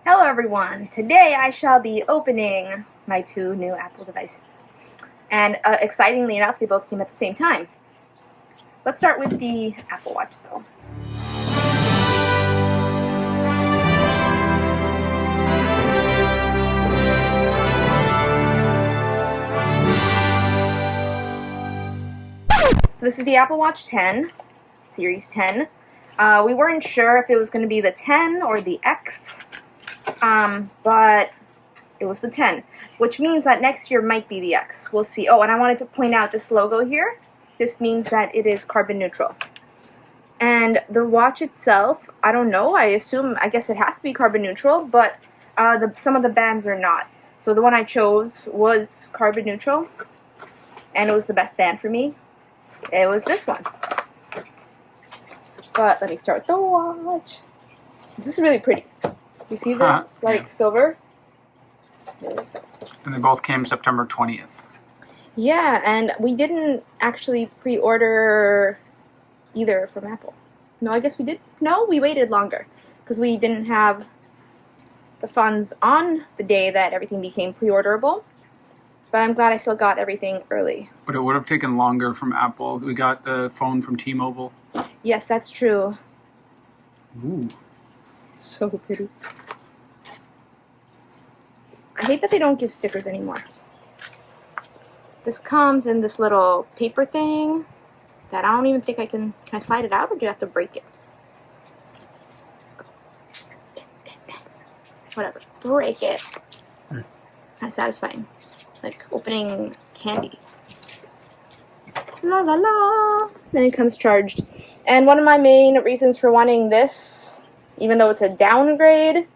Hello everyone! Today I shall be opening my two new Apple devices. And excitingly enough, they both came at the same time. Let's start with the Apple Watch though. So this is the Apple Watch 10, Series 10. We weren't sure if it was going to be the 10 or the X. But it was the 10, which means that next year might be the X. We'll see. Oh, and I wanted to point out this logo here. This means that it is carbon neutral. And the watch itself, I don't know. I guess it has to be carbon neutral, but some of the bands are not. So the one I chose was carbon neutral, and it was the best band for me. It was this one. But let me start with the watch. This is really pretty. You see the silver? And they both came September 20th. Yeah, and we didn't actually pre-order either from Apple. No, I guess we did. No, we waited longer because we didn't have the funds on the day that everything became pre-orderable. But I'm glad I still got everything early. But it would have taken longer from Apple. We got the phone from T-Mobile. Yes, that's true. Ooh. It's so pretty. I hate that they don't give stickers anymore. This comes in this little paper thing that I don't even think I can I slide it out, or do you have to break it? Whatever. Break it. That's satisfying. Like opening candy. La la la. Then it comes charged. And one of my main reasons for wanting this, even though it's a downgrade,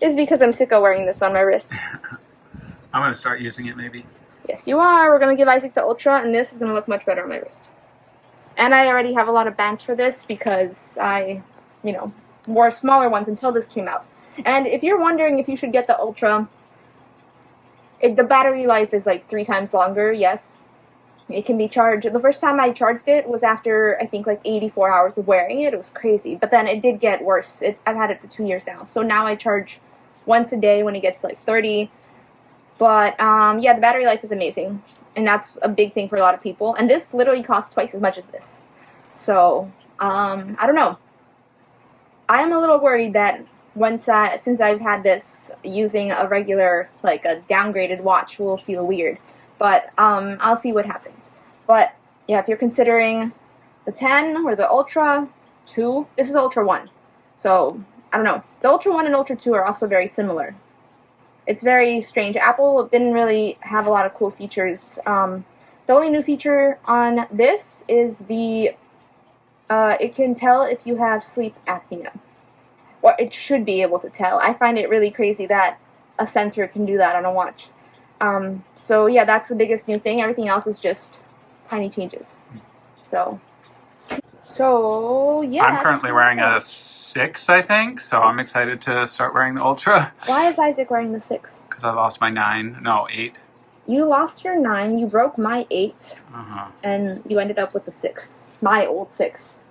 is because I'm sick of wearing this on my wrist. I'm going to start using it maybe. Yes, you are. We're going to give Isaac the Ultra, and this is going to look much better on my wrist. And I already have a lot of bands for this because I, wore smaller ones until this came out. And if you're wondering if you should get the Ultra, the battery life is like 3 times longer, yes. It can be charged. The first time I charged it was after, I think, like 84 hours of wearing it. It was crazy. But then it did get worse. I've had it for 2 years now. So now I charge once a day when it gets like 30. But, yeah, the battery life is amazing. And that's a big thing for a lot of people. And this literally costs twice as much as this. So, I don't know. I am a little worried that since I've had this, using a regular, like a downgraded watch will feel weird. But I'll see what happens. But yeah, if you're considering the 10 or the Ultra 2, this is Ultra 1. So, I don't know. The Ultra 1 and Ultra 2 are also very similar. It's very strange. Apple didn't really have a lot of cool features. The only new feature on this is it can tell if you have sleep apnea. Or it should be able to tell. I find it really crazy that a sensor can do that on a watch. So yeah, that's the biggest new thing. Everything else is just tiny changes. So yeah. I'm currently wearing a 6, I think, so I'm excited to start wearing the Ultra. Why is Isaac wearing the 6? Because I lost my 8. You lost your 9, you broke my 8, and you ended up with the 6. My old 6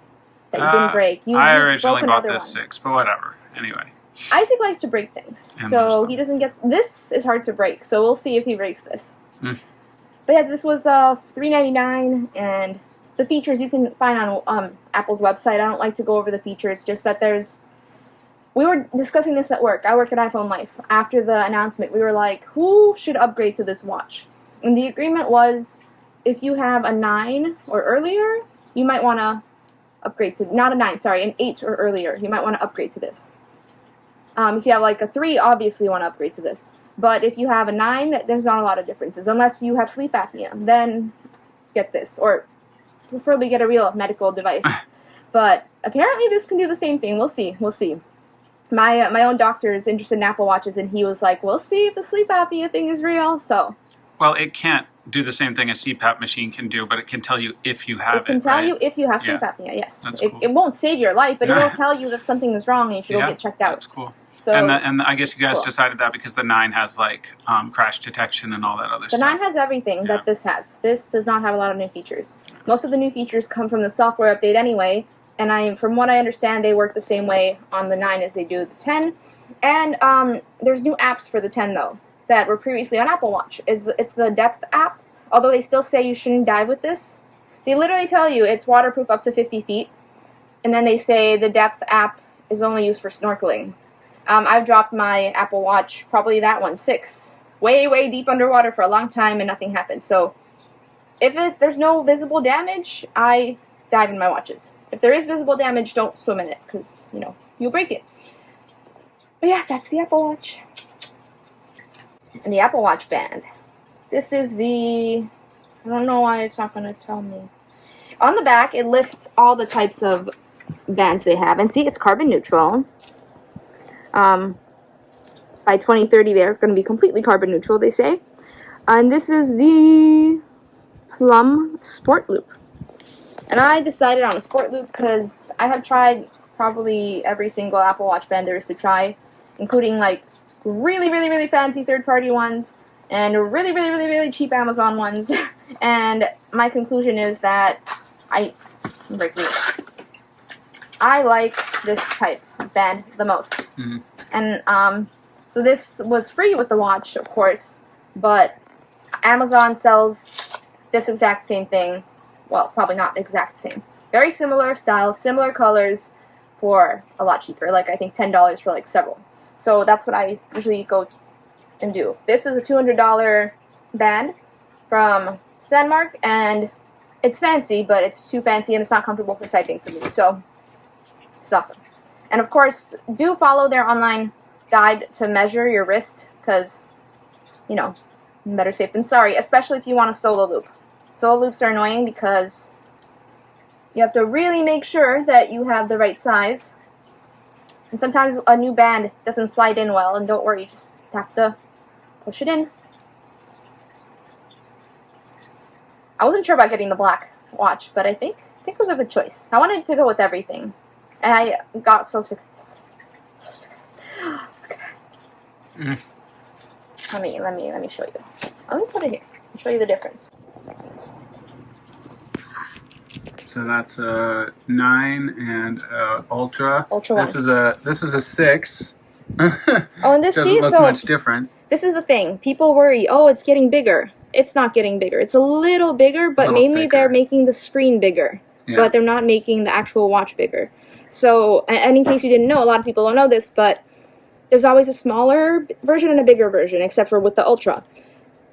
that you didn't break. I originally bought this 6, but whatever. Anyway. Isaac likes to break things, so he doesn't get... This is hard to break, so we'll see if he breaks this. But yeah, this was $3.99, and the features you can find on Apple's website. I don't like to go over the features, just that we were discussing this at work. I work at iPhone Life. After the announcement, we were like, who should upgrade to this watch? And the agreement was, if you have a 9 or earlier, you might want to upgrade to... Not a 9, sorry, an 8 or earlier. You might want to upgrade to this. If you have like a 3, obviously you want to upgrade to this. But if you have a 9, there's not a lot of differences. Unless you have sleep apnea, then get this. Or preferably get a real medical device. But apparently this can do the same thing. We'll see. We'll see. My own doctor is interested in Apple Watches, and he was like, we'll see if the sleep apnea thing is real. So. Well, it can't do the same thing a CPAP machine can do, but it can tell you if you have it. It can tell you if you have sleep apnea, yes. That's cool. It won't save your life, but it will tell you that something is wrong and you should go get checked out. That's cool. So, and I guess you guys decided that because the 9 has like crash detection and all that other stuff. The 9 has everything that this has. This does not have a lot of new features. Most of the new features come from the software update anyway, and from what I understand, they work the same way on the 9 as they do the 10. And there's new apps for the 10 though that were previously on Apple Watch. It's the Depth app. Although they still say you shouldn't dive with this, they literally tell you it's waterproof up to 50 feet, and then they say the Depth app is only used for snorkeling. I've dropped my Apple Watch, probably that one, 6, way deep underwater for a long time, and nothing happened. So if there's no visible damage, I dive in my watches. If there is visible damage, don't swim in it, because, you know, you'll break it. But yeah, that's the Apple Watch. And the Apple Watch band. This is the... I don't know why it's not going to tell me. On the back, it lists all the types of bands they have. And see, it's carbon neutral. By 2030, they're going to be completely carbon neutral, they say. And this is the Plum Sport Loop. And I decided on a Sport Loop because I have tried probably every single Apple Watch band there is to try, including like really fancy third-party ones and really cheap Amazon ones. And my conclusion is that I like this type of band the most. Mm-hmm. And so this was free with the watch, of course, but Amazon sells this exact same thing. Well, probably not exact same. Very similar style, similar colors for a lot cheaper, like I think $10 for like several. So that's what I usually go and do. This is a $200 band from Sandmark, and it's fancy, but it's too fancy and it's not comfortable for typing for me, so it's awesome. And of course, do follow their online guide to measure your wrist, because, you know, better safe than sorry, especially if you want a solo loop. Solo loops are annoying because you have to really make sure that you have the right size. And sometimes a new band doesn't slide in well, and don't worry, you just have to push it in. I wasn't sure about getting the black watch, but I think it was a good choice. I wanted to go with everything, and I got so sick of this. So sick of it. Look at that. Let me show you. Let me put it here. I'll show you the difference. So that's a 9 and Ultra. Ultra 1. This is a 6. Oh, and this doesn't look much different. This is the thing. People worry, oh, it's getting bigger. It's not getting bigger. It's a little bigger, but mainly thicker. They're making the screen bigger. Yeah. But they're not making the actual watch bigger. So, and in case you didn't know, a lot of people don't know this, but there's always a smaller version and a bigger version, except for with the Ultra.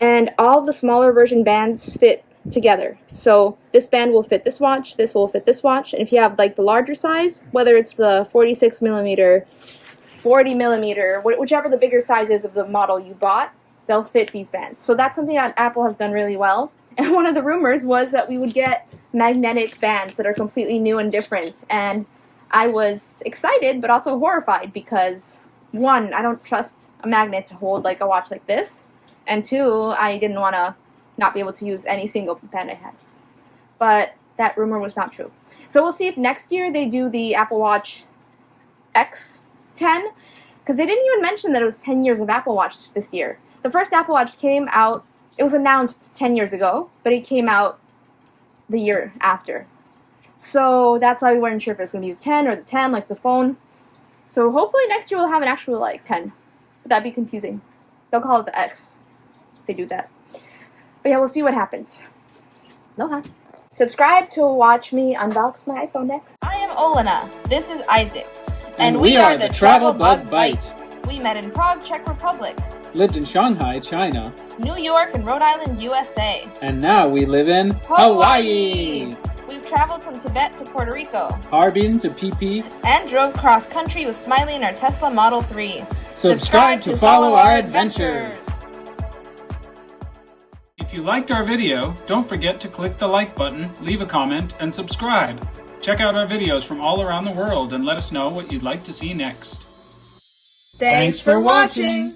And all the smaller version bands fit together. So this band will fit this watch, this will fit this watch, and if you have like the larger size, whether it's the 46 millimeter, 40 millimeter, whichever the bigger size is of the model you bought, they'll fit these bands. So that's something that Apple has done really well. And one of the rumors was that we would get magnetic bands that are completely new and different. And I was excited, but also horrified because, one, I don't trust a magnet to hold like a watch like this. And two, I didn't want to not be able to use any single band I had. But that rumor was not true. So we'll see if next year they do the Apple Watch X10, because they didn't even mention that it was 10 years of Apple Watch this year. The first Apple Watch came out, it was announced 10 years ago, but it came out the year after. So that's why we weren't sure if it was going to be the 10 or the 10, like the phone. So hopefully next year we'll have an actual like 10. But that'd be confusing. They'll call it the X if they do that. But yeah, we'll see what happens. Aloha. Subscribe to watch me unbox my iPhone next. I am Olena. This is Isaac. And we are the TravelBugBite. We met in Prague, Czech Republic. Lived in Shanghai, China. New York and Rhode Island, USA. And now we live in Hawaii. We've traveled from Tibet to Puerto Rico. Harbin to PP. And drove cross country with Smiley in our Tesla Model 3. Subscribe to follow our adventures. If you liked our video, don't forget to click the like button, leave a comment, and subscribe. Check out our videos from all around the world and let us know what you'd like to see next. Thanks for watching!